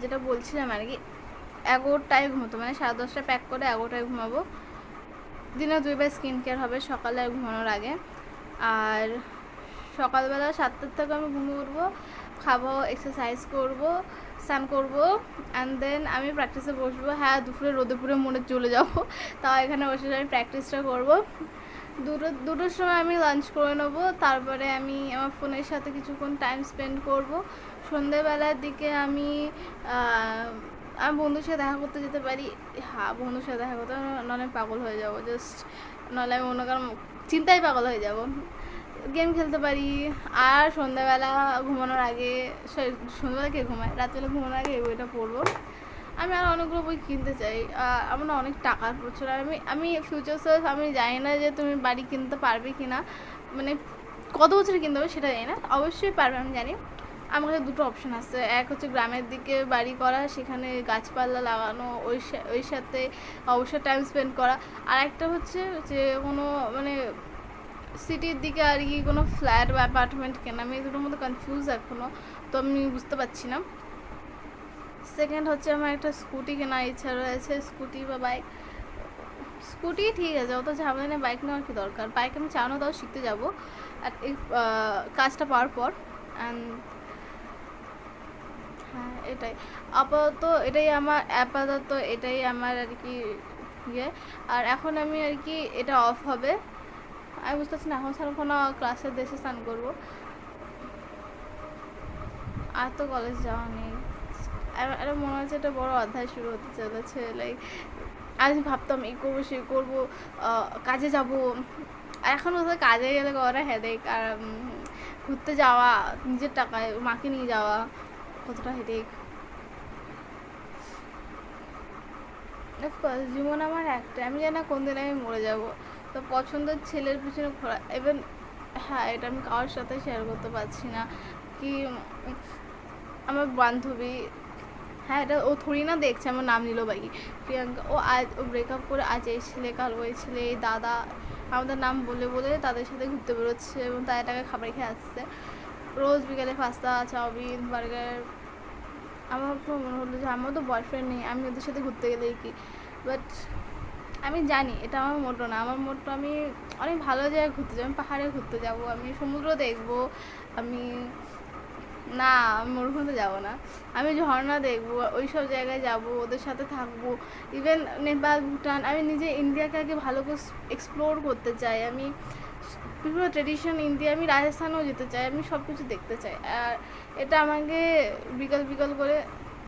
যেটা বলছিলাম আর কি, 11টায় ঘুমোতো, মানে 10:30টায় প্যাক করে 11টায় ঘুমাবো। দিনে 2বার স্কিন কেয়ার হবে, সকালে আর ঘুমানোর আগে। আর সকালবেলা 7টার থেকে আমি ঘুমিয়ে উঠবো, খাবো, এক্সারসাইজ করব, স্নান করবো, অ্যান্ড দেন আমি প্র্যাকটিসে বসবো। হ্যাঁ, দুপুরে রোদে পুরে মনে চলে যাবো, তাও এখানে বসে আমি প্র্যাকটিসটা করবো। দুটোর সময় আমি লাঞ্চ করে নেবো, তারপরে আমি আমার ফোনের সাথে কিছুক্ষণ টাইম স্পেন্ড করব। সন্ধেবেলার দিকে আমি বন্ধুর সাথে দেখা করতে যেতে পারি। হ্যাঁ, বন্ধুর সাথে দেখা করতে নাহলে পাগল হয়ে যাবো, জাস্ট নাহলে আমি অন্য কারণ চিন্তায় পাগল হয়ে যাব। গেম খেলতে পারি। আর সন্ধ্যাবেলা ঘুমানোর আগে, সন্ধ্যাবেলা কে ঘুমায়, রাত্রেবেলা ঘুমানোর আগে এই বইটা পড়বো। আমি আর অনেকগুলো বই কিনতে চাই। আমার না অনেক টাকার প্রচুর। আমি ফিউচার সেলফ, আমি জানি না যে তুমি বাড়ি কিনতে পারবে কি না, মানে কত বছরে কিনতে হবে সেটা জানি না, অবশ্যই পারবে আমি জানি। আমার কাছে দুটো অপশান আছে, এক হচ্ছে গ্রামের দিকে বাড়ি করা, সেখানে গাছপালা লাগানো, ওই সাথে অবশ্যই টাইম স্পেন্ড করা। আর একটা হচ্ছে যে কোনো মানে সিটির দিকে আর কি কোনো ফ্ল্যাট বা অ্যাপার্টমেন্ট কেনা। আমি দুটোর মধ্যে কনফিউজ এখনও, তো আমি বুঝতে পারছি না। সেকেন্ড হচ্ছে আমার একটা স্কুটি কেনার ইচ্ছা রয়েছে, স্কুটি বা বাইক। স্কুটি ঠিক আছে, অত ঝামেলা নেই, বাইক নেওয়ার কি দরকার। বাইক আমি চালানো তাও শিখতে যাবো আর এই কাজটা পাওয়ার পর। অ্যান্ড হ্যাঁ, আপাতত এটাই আমার আর কি ইয়ে। আর এখন আমি আর কি এটা অফ হবে, আমি বুঝতে পারছি না এখন সারাক্ষণ ক্লাসের দেশে স্নান করবো, আর তো কলেজ যাওয়া নেই। আর মনে হচ্ছে একটা বড় অধ্যায় শুরু হতে চলেছে। লাইক আজ ভাবতাম এই করবো সেই করবো, কাজে যাব, আর এখন কোথাও কাজে গেলে করা হেডেক। আর ঘুরতে যাওয়া নিজের টাকায়, মাকে নিয়ে যাওয়া, কতটা হেডেক। অফকোর্স জীবন আমার একটা, আমি জানি না কোন দিন আমি মরে যাব, তো পছন্দের ছেলের পিছনে ঘোরা, ইভেন হ্যাঁ এটা আমি কারোর সাথে শেয়ার করতে পারছি না কি আমার বান্ধবী, হ্যাঁ এটা ও থোড়ি না দেখছে আমার নাম নিল বাকি, প্রিয়াঙ্কা, ও ব্রেকআপ করে আজ এই ছেলে, কাল ওই ছেলে, এই দাদা আমাদের নাম বলে বলে তাদের সাথে ঘুরতে বেরোচ্ছে এবং তাদের টাকা খাবার খেয়ে আসছে রোজ বিকালে, পাস্তা, চাউমিন, বার্গার। আমার মনে হলো যে আমার তো বয়ফ্রেন্ড নেই, আমি ওদের সাথে ঘুরতে গেলেই কি। বাট আমি জানি এটা আমার মোটো না, আমার মোটো আমি অনেক ভালো জায়গায় ঘুরতে যাবো, আমি পাহাড়ে ঘুরতে যাব, আমি সমুদ্র দেখবো, আমি না আমি মরুভূমিতে যাবো না, আমি ঝর্ণা দেখবো, ওই সব জায়গায় যাব, ওদের সাথে থাকবো। ইভেন নেপাল, ভুটান, আমি নিজে ইন্ডিয়াকে আগে ভালো করে এক্সপ্লোর করতে চাই। আমি বিভিন্ন ট্রেডিশন ইন্ডিয়া, আমি রাজস্থানেও যেতে চাই, আমি সব কিছু দেখতে চাই। আর এটা আমাকে বিকাল বিকাল করে